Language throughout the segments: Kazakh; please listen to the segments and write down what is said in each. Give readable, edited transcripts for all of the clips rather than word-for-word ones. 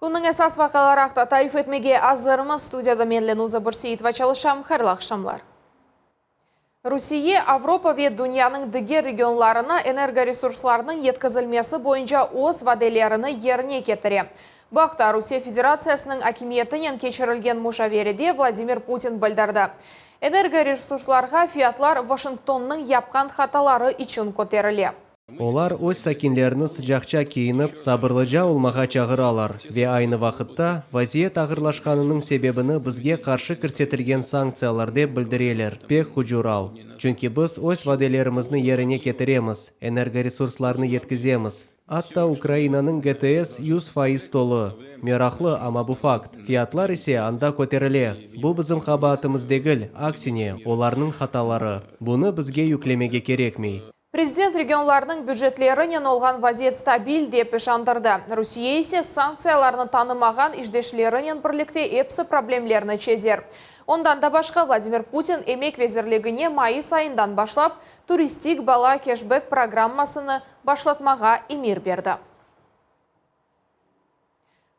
Күннің әсас вақаларақта тариф етмеге азырымыз студияда менлен Уза Бурсейтова çalışам, қайырлы ақшамлар. Русия, Авропа ве дүнияның дігер регионларына энергоресурсларының еткізілмесі бойынша оз ваделеріні еріне кетіре. Бақта Русия Федерациясының акимиетінен кешірілген мушавереде Владимир Путин білдірді. Энергоресурсларға фиятлар Вашингтонның япқан хаталары үшін көтеріле. Олар өз сәкинлеріні sıcakça кейініп, сабырлыжа олмаға чағыралар. Ве айны вақытта вазиет ағырлашқанының себебіні бізге қаршы көрсетілген санкциялар деп білдірелер. Пек хұжурал. Чүнки біз өз ваделерімізні еріне кетіреміз, энергоресурсларны еткіземіз. Атта Украинаның ГТС 100% толы. Мерақлы, ама бұл факт. Фиятлар исе анда көтеріле. Бұл біздің қабатымыз дегіл, аксине, оларның хаталары. Бұны бізге юклемеге керекмей. Президент регионларының бюджетлерінен олған вазиет стабиль деп ишандырды. Русия есе санкцияларны танымаған иждешлерінен бірлікте епсі проблемлеріні чезер. Ондан да башқа Владимир Путин эмек везірлігіне майыс айындан башлап, туристик бала кешбек программасыны башлатмаға имир берді.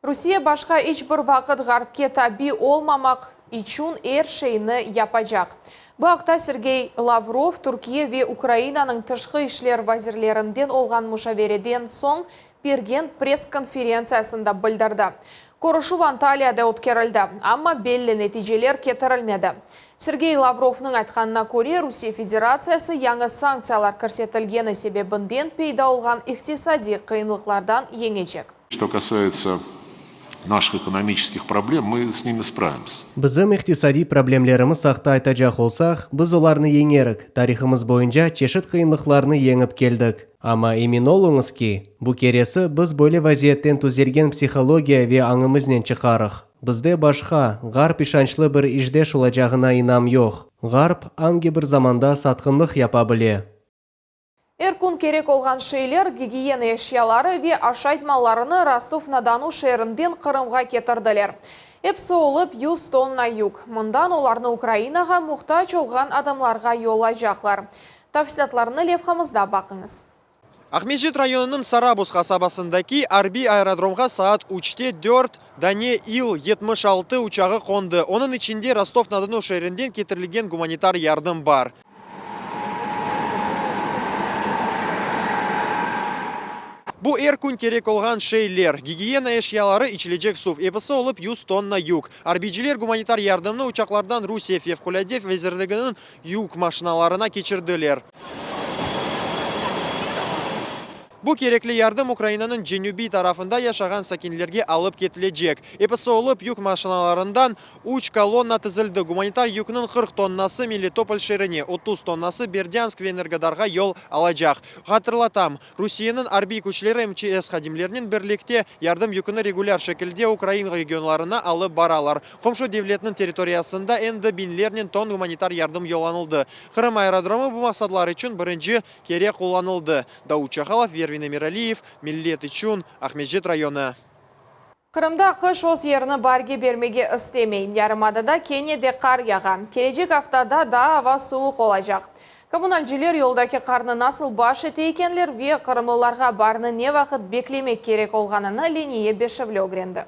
Русия башқа ичбір вақыт ғарпке таби олмамақ ичун шейіні япажақ. Бақта Сергей Лавров Түркия ве Украинаның тышқы ішлер вазирлерінден олған мушавереден соң берген пресс-конференциясында білдірді. Көрішу Анталияда өткерілді, амма белі нәтижелер кетірілмеді. Сергей Лавровның айтқанына көре Русия Федерациясы яңы санкциялар көрсетілгені себебінден пейда олған иқтисади қиынлықлардан еңечек. Что касается наших экономических проблем, мы с ними справимся. Бізім иқтисади проблемлеріміз сақта айтажақ олсақ, біз оларны еңерік. Тарихымыз бойынша чешет қиынлықларны еңіп келдік. Ама емин олыңыз ки, бұ кересі біз бөлі вазиеттен түзерген психология ве аңымызнен чықарық. Бізде башқа, ғарп ишанчлы бір иждеш олачағына инам йоқ. Ғарп анги бір заманда сатқынлық япа біле. Эркун керек олған шейлер гигиена эшиялары ве ашайтмаларыны Ростов-на-Дону шерінден Қырымға кетірділер. Эпсі олып 100 тонна юк. Мұндан оларны Украинаға мұқтач олған адамларға yola жақлар. Тафсиятларыны левхамызда бақыңыз. Ахмеджет районының Сарабус қасабасындаки Арби аэродромға саат 3-те 4 Дане Ил-76 учағы қонды. Оның ішінде Ростов-на-Дону шерінден кетірілген гуманитар ярдым бар. Бұл эркун керек олған шейлер. Гигиена эшиялары ичілежек сув. Эпісі олып 100 тонна юк. Арбиджилер гуманитар ярдымны учақлардан Русия Февкулядев везірлігінің юк машиналарына кечірділер. Бұл керекли ярдым Украинаның Женюби тарафында яшаған сакинлерге алып кетілежек. Эпісі олып юк машиналарындан 3 колонна тізілді. Гуманитар юкның 40 тоннасы Мелитополь шеріне, 30 тоннасы Бердянск Венергадарға yol алажақ. Қатырлатам, Русияның арби күчлері МЧС қадимлерінің бірлікте ярдым юкыны регуляр шекілде Украин регионларына алып баралар. Қомшу девлетінің территориясында энді бинлерінен тонн гуманитар ярдым yolанылды. Қырым аэродромы бұл мақсадлар үшін бірінші керек қоланылды. Дауд Чахалов, Вервин Эмиралиев, Миллет Ичун, Ахмеджет районы. Қырымда қыш оз еріні барге бермеге істемей. Ярымадада Кенияде қар яған. Кележек аптада да ава суық олажақ. Коммуналжілер елдаки қарны насыл баш етейкенлер ве қырымлыларға барны не вақыт беклемек керек олғанына Ление Бешевле огренді.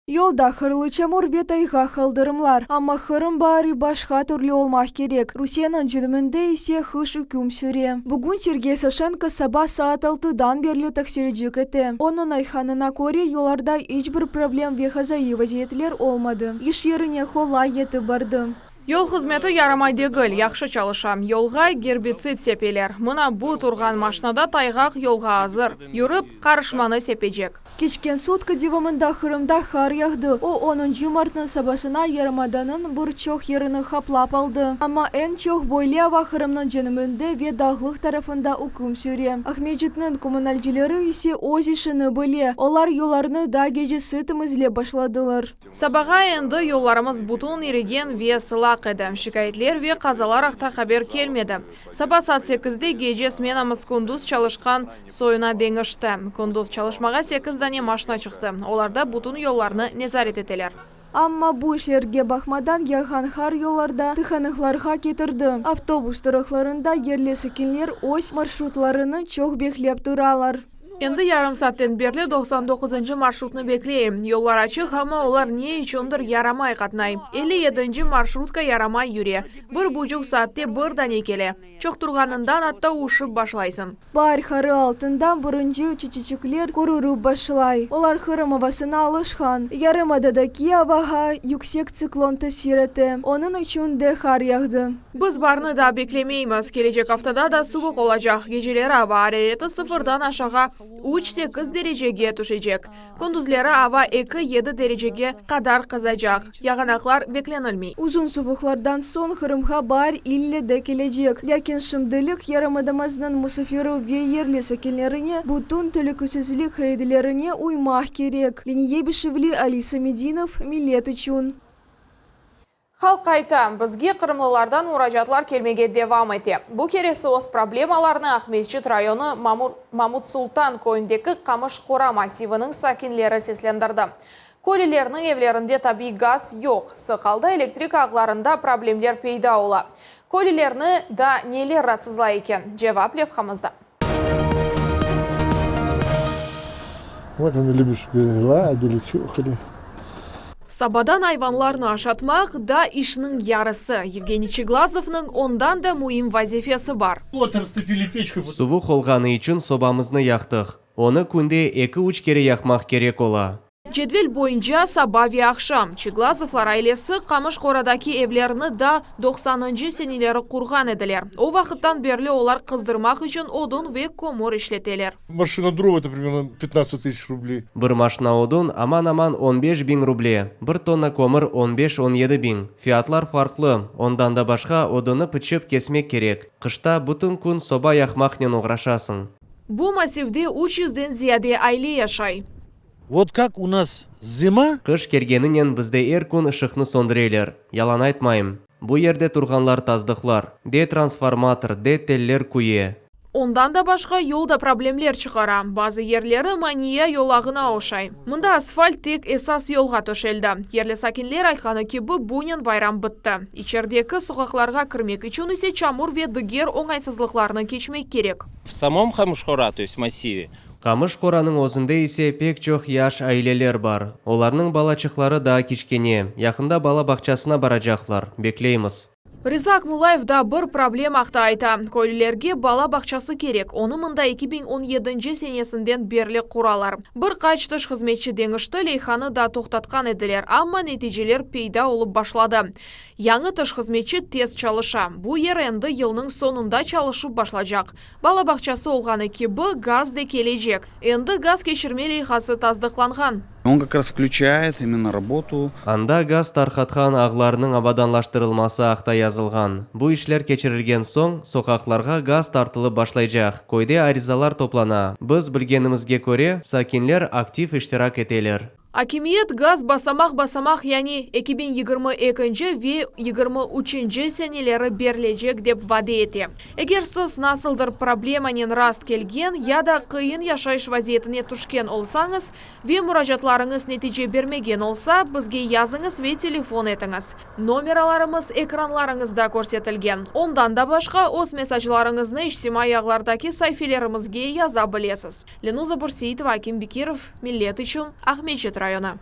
Yolda hırlı çamur ve tayga kaldırımlar. Ama hırım bari başka türlü olmak gerek. Rusya'nın cülümünde ise hış hüküm süre. Bugün Sergey Sashenko sabah saat 6'dan beri taksirecek etti. Onun ayhanına göre yollarda hiçbir problem ve hazayı vaziyetler olmadı. İş yerine kolay yetip bardı. Yol hizmeti yaramайдегіл, яқшы çalışam. Yolga гербицид сепелер. Мұна бұ тұрған машинада тайғақ yolga азыр. Юрып, қарышманы сепежек. Geçken sutka divamında Kırım'da kar yağdı. O 10. Mart'ın sabahına Yarımada'nın birçok yerini kaplap aldı. Ama en çok Boylava Kırım'ın cönümünde ve dağlık tarafında hüküm süre. Ahmedjet'nin kommunalcileri ise öz işini bile. Onlar yollarını da gece sütümüzle başladılar. Sabağa endi yollarımız butun irigen ve sılaq edi. Şikayetler ve kazalar haqta haber kelmedi. Sabah saat 8'de gece smenamız kunduz çalışkan soyuna denişti. Kunduz çalışmağa 8'de maşına çıktı. Olarda butun yollarını nezaret eteler. Ama bu işlerge bakmadan yağan kar yollarda tıkanıklarga getirdi. Avtobus duraklarında yerli sakinler öz marşrutlarını çok beklep duralar. Endi yarım saatten beri 99. marşrutni bekleyim. Yollar açık ama olar ne içindir yaramay katnay. 57. marşrutka yaramay yürü. 1,5 saatte birden ekele. Çok turganından hatta uşup başlaysın. Bar harı altından birinci çiçekler kururu başlay. Olar Kırım havasına alışkan. Yarımadadaki havaha yüksek siklon tesir etti. Onun için de kar yağdı. Biz barını da beklemeyimiz. Gelecek haftada da soğuk olacak. Geceleri hava harareti sıfırdan aşağı 3-8 dereceye düşecek. Gündüzleri hava 2-7 dereceye kadar kızacak. Yağınaklar beklenilmey. Uzun soğuklardan son Kırım'a bar ille de gelecek. Lakin şimdilik yarımadamızın musafiri ve yerli sakinlerine bütün tülüküsüzlük heydilerine uymak gerek. Liniye Bişivli, Alisa Medinov, Millet için. Halk ayta, bizge Kırımlılardan murajatlar kelmege devam ete. Bu keresi os problemalarını Ahmetçit rayonu Mamut Sultan koyundaki Kamış Kora masivinin sakinleri seslendirdi. Kolilerinin evlerinde tabi gaz yok. Sıkalda elektrik ağlarında problemler peyda ola. Kolilerini da neler rahatsızla eken? Cevap levhamızda. Вот они любят гладили, чухали. Sabadan hayvanlarını aşatmak da işinin yarısı. Evgeniy Çiglazov'ның ondan da mühim vazifesi var. Суvuq olğanı için sobamızını yaktıq. Onu kunde 2-3 kere yakmak gerek ola. Cedvel boyunca sabah ve akşam Çiglazovlar ailesi Kamış Kora'daki evlerini da 90. seneleri kurgan ediler. O vakittan beri olar kızdırmak için odun ve komur işleteler. Машина дров это примерно 15 тысяч рублей. Bir maşına odun aman 15 bin ruble. Bir tonna komur 15-17 bin. Fiyatlar farklı. Ondan da başka odunu pıçıp kesmek gerek. Kışta bütün kun soba yakmakla uğraşasın. Bu masivde 300'den ziyade aile yaşay. Вот как у нас зима, Kış kergeninen bizde kun ışıkны söndüreler. Yalan aytmayım. Bu yerde turganlar tazdıklar. De transformator, de teller kuye. Ondan da başka yolda problemler çıkara. Bazı yerleri maniye yolağına oşay. Mında asfalt tek esas yolga töşeldi. Yerli sakinler aytkanı ki bu bunyan bayram bitti. İçerideki sokaklarga kirmek için ise çamur ve dıger oңайсызlıklarını geçmek gerek. В самом Камышхора, то есть массиве, Kamış Kora'nın özünde ise pek çok yaş aileler var. Onların balaçıkları daha kiçkene. Yakında bala bahçasına baracaklar. Bekleyimiz. Rizak Mulayev da bir problem akta ayta. Köylülerge bala bakçası gerek. Onu mında 2017 senesinden beri kuralar. Bir kaç dış hizmetçi denişti leyhanı da toxtatkan ediler. Ama neticeler peyda olup başladı. Yanı dış hizmetçi tez çalışa. Bu yer endi yılının sonunda çalışıp başlayacak. Bala bakçası olğanı ki bu gaz de gelecek. Endi gaz geçirme leyhası tazdıklanğan. он как раз включает именно работу. Анда gaz tarqatkan ağlarının abadanlaştırılması akta yazılgan. Bu işler geçirilgen soң, sokaklarga gaz tartılıp başlayacak. Koyda arizalar toplana. Biz bilgenimizge göre sakinler aktif iştirak eteler. Akimiyet gaz basamak yani 2022 ve 23 seneleri berilecek dep vade eti. Eğer siz nasıldır problemanin rast kelgen ya da kıyın yaşayış vaziyetine tuşken olsanız ve murajatlarınız netice bermegen olsa bizge yazınız ve telefon etiniz. Numaralarımız ekranlarınızda көрсетілген. Ondan da başka öz mesajlarınızı ijtimai ağlardaki sayfelerimizge yaza bilesiz. Lenuza Bursiyitova, Akim Bikirov, Millet için, Ahmetçit rayonu.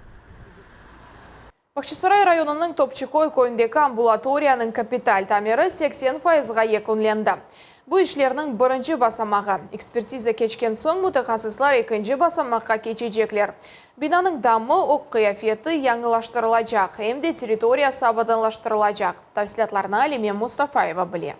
Бахчисарай районының Топчыкой көйіндегі амбулаторияның капиталь тамері 80%-ға екінленді. Bu işlerinin birinci basamağı. Ekspertiza keçken soң mütehassıslar ikinci basamaqqa keçecekler. Binanın damı ok kıyafeti yanılaştırılacak, hem de teritoriyası abadanlaştırılacak. Tavsiyatlarını Alimen Mustafayeva bilе.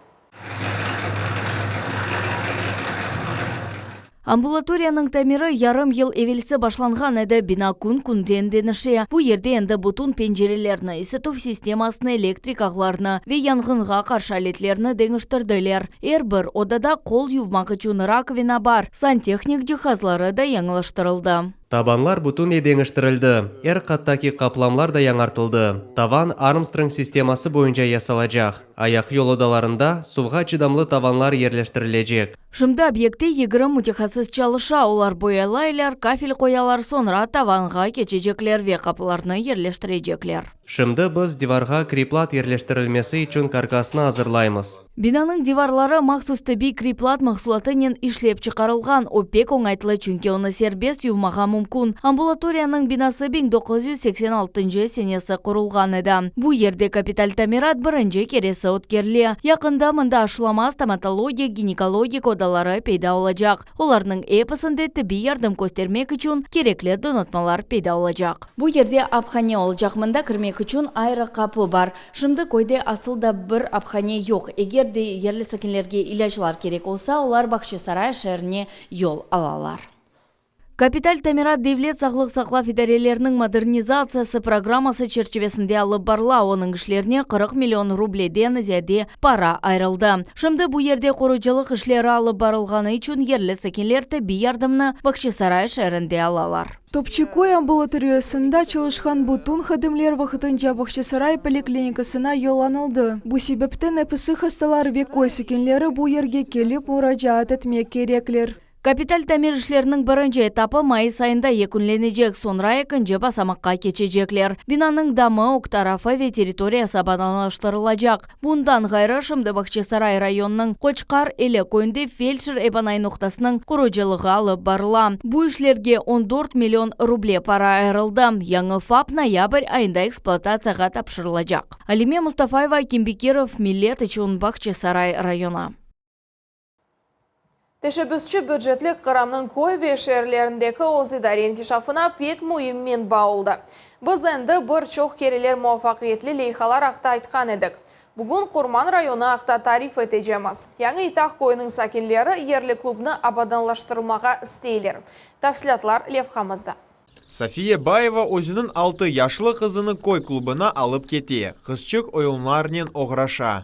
Амбулаторияның тамиры ярым ел эвелсе башланған еді бина күн-күнден деніші. Бұл ерде енді бұтын пенжерелеріні, исыту системасыны, электрик ағларыны ве янгынға қаршы алетлеріні деңіштірділер. Бір одада қол ювмағы чуны раковина бар, сантехник жихазлары да яңылыштырылды. Табанлар бутун едеңіштірілді. Әр қаттаки қапламлар да яңартылды. Таван Армстронг системасы бойынша ясалacak. Аяқ yoludalарында суға чыдамлы таванлар ерлештірілежек. Шымды объекте егірі мутехасыз чалыша, олар боялайлар, кафель қоялар, sonra таванға кечежеклер ве қапыларны ерлештірежеклер. Шымды біз диварға криплат ерлештірілмесі үшін каркасны азырлаймыз. Бинаның диварлары махсус тәби криплат махсулатынен ишлеп чықарылған, опек оңайтылы чүнке оны сербест ювмаға мүмкін. Амбулаторияның бинасы 1986 сенесі құрылған еді. Бұ ерде капиталь тамират бірінші кересі өткерлі. Яқында мында ашылама стоматология, гинекология кодалары пейда олажақ. Оларның эпосында тәби ярдым көстермек үшін кереклі донатмалар пейда олажақ. Бұ ерде апхане олажақ, мында кірмек үшін айры қапы бар. Шымды койде асылда бір апхане жоқ. Егерде ерлі сәкенлерге илажлар керек олса, олар Бақшысарай шәріне yol алалар. Капиталь Тамират Девлет сақлық сақлап идарелерінің модернизациясы программасы чертчевесінде алып барла, оның ішлеріне 40 миллион рубледен зәде пара айрылды. Шымды бұ ерде қорыжылық ішлері алып барылғаны үшін ерлі сәкенлерді бей ярдымны Бақшысарай шәрінде алалар. Топчикой амбулаториясында çalışkan butun xadimler vaqtınca Бақшысарай поликлиникасына yollanıldı. Bu sebepten episi hastalar ve koy sekenleri bu yerге келіп müracaat etmek gerekler. Капиталь тамир ішлерінің бірінші этапы майыс айында екінленежек, sonra екінші басамаққа кечежеклер. Бинаның дамы оқ тарафы ве территория сабаналаштырылажақ. Бұндан ғайры Шымды Бақшысарай районының Қочқар елі көйінде фельдшер эбанай ноқтасының құрыжылығы алып барыла. Бұ ішлерге 14 миллион рубле пара айрылды. Яңы ФАП ноябрь айында эксплуатацияға тапшырылажақ. Алиме Мустафаева, Кимбекиров, Милет үшін Бақшысарай района. Тешебүсчі бюджетлік қырамның көйве шерлеріндегі озидарен кешафына пек мұйыммен бауылды. Біз әнді бір чоқ керелер муафақиетлі лейхалар ақта айтқан едік. Бүгін Құрман районы ақта тариф етежеміз. Яңы итақ койының сәкенлері ерлі клубны абаданлаштырылмаға істейлер. Тәфсілатлар левхамызда. София Баева өзінің 6 яшлы қызыны кой клубына алып кете. Қызчық ойылмарнен оғраша.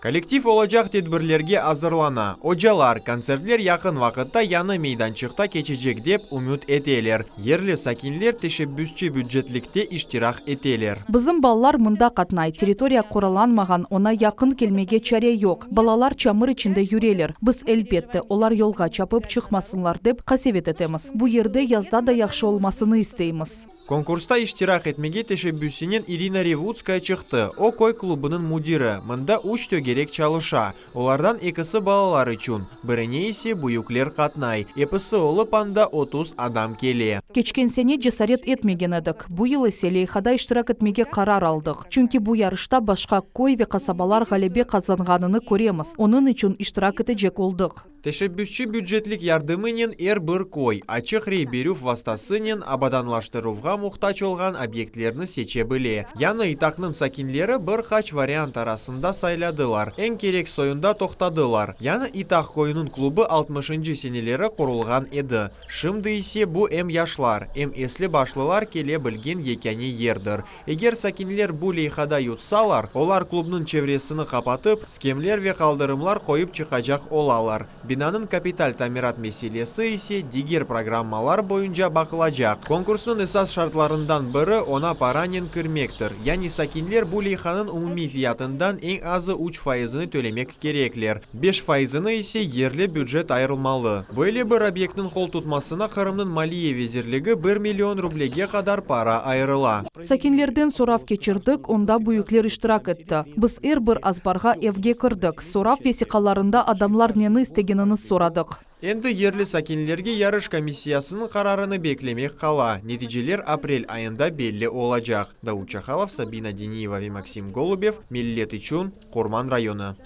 Коллектив олажақ тедбірлерге азырлана. Ожалар, концертлер яқын вақытта яны мейданчықта кечежек деп үміт етелер. Ерлі сәкенлер тешебүсчі бюджетлікте иштирақ етелер. Бізім балалар мұнда қатнай, территория қораланмаған, она яқын келмеге чаре жоқ. Балалар чамыр ішінде юрелер. Біз әлбетті, олар yolға чапып чықмасынлар деп қасевет етеміз. Бұ ерде язда да яқшы олмасыны істейміз. Конкурста иштирақ етмеге тешебүсінен Ирина Ревудская чықты. О кой клубының мудирі. Мұнда үш керек чалыша. Олардан екісі балалар үшін. Біріне есе бұйуклер қатнай. Епісі олы панда 30 адам келе. Кечкен сене жесарет етмеген едік. Бұ елі селейхада иштирак етмеге қарар алдық. Чүнки бұ ярышта башқа кой ве қасабалар ғалебе қазанғаныны көреміз. Оның үшін иштирак етежек олдық. Тешебүсчі бюджетлік ярдымынен әр бір кой, ачық рейберюф вастасынен абаданлаштыруға мұқтач олған объектлерні сече біле. Яны итақның сәкенлері бір қач вариант арасында сайладылар. Ең керек сойында тоқтадылар. Яны итақ койының клубы 60-ші сенелері құрылған еді. Шымды есе бұ әм яшлар, әм еслі башлылар келе білген екені ердір. Егер сәкенлер бұл лейхада ютсалар, олар клубның чевресіні қапатып, скемлер ве қалдырымлар қойып чықажақ олалар. Бинаның капиталь тамират меселесі есе дигер программалар бойынша бақылажақ. Конкурсның esas шартларындан бірі она паранен кірмектір. Яни сәкенлер бұл лейханың умуми фиятындан ең азы 3% төлемек кереклер. 5% есе ерлі бюджет айырылмалы. Böyle бір объектің қол тұтмасына Қырымның малия везірлігі 1 миллион рублеге қадар пара айырыла. Сәкенлерден сорав кечірдік, онда бұйыклер іштирак етті. Біз әр бір азбарға евге кірдік. Сорав весиқаларында адамлар нені істегенін сорадық. Енді ерлі сәкенлерге ярыш комиссиясының қарарыны беклемек қала. Нәтижелер апрель айында белі олажақ. Дауд Чахалов, Сабина Дениева и Максим Голубев, Миллет Ичун, Құрман районы.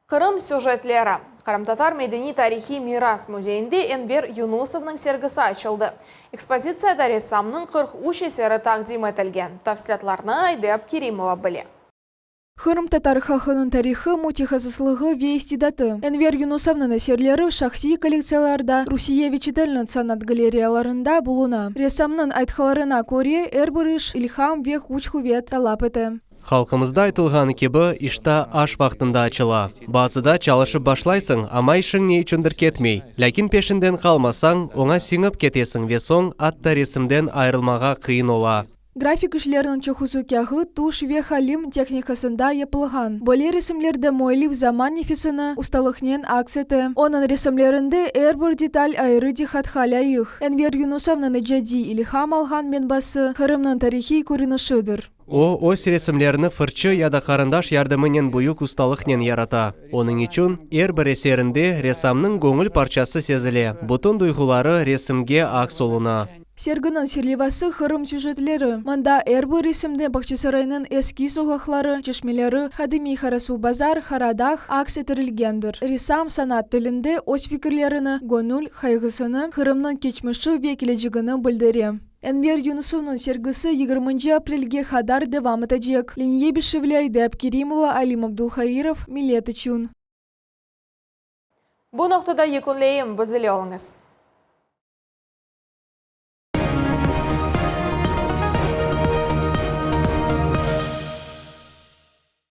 Қырым сюжетлері. Қарымтатар мәдени тарихи мирас музейінде Энбер Юнусовның сергісі ашылды. Экспозицияда ресамның 43 есері тақдим етілген. Тәфсілатларны Айдеп Керимова біле. Қырым татар халқының тарихы, мутихазыслығы ве истидаты. Энвер Юнусовның әсерлері шахси коллекцияларда, Русия вечетелінің санат галереяларында бұлуна. Ресамның айтқаларына көре әрбір іш илхам ве хучхувет талап еті. Халқымызда айтылған кебі ішта аш вақтында ачыла. Базыда чалышып башлайсың, ама ишің не үшіндір кетмей. Ләкин пешінден қалмасаң, оңа сиңіп кетесің ве соң атта ресімден айрылмаға қиын ола. График ішлерінің чухузу кяғы туш ве халим техникасында епілған. Боле ресімлерді мойлив заман нефесіні усталықнен аксеті. Оның ресімлерінде әрбір деталь айры дихат халя их. Энвер Юнусовны джади илхам алған мен басы Хырымның тарихи көрінішідір. О ось ресімлеріні фырчы яда қарындаш ярдымынен бұйық усталықнен ярата. Оның үшін әрбір есерінде ресамның көңіл парчасы сезіле. Бұтын дұйғылары ресімге аксолуна. Сергінің серлевасы Хырым сюжетлері. Мында әрбір ресімде Бақчысарайның эски соғақлары, чешмелері, хадими харасу базар, харадах акс етірілгендір. Ресам санат тілінде ось фикірлеріні, гонул, хайғысыны, Хырымның кечміші ве кележігіні білдіре. Энвер Юнусовның сергісі 20 апрельге хадар девам етәжек. Ленье Бешевляй, Деп Керимова, Алим Абдулхаиров, Милеті чун. Бұл нұқтада екінлейім бізілі олыңыз.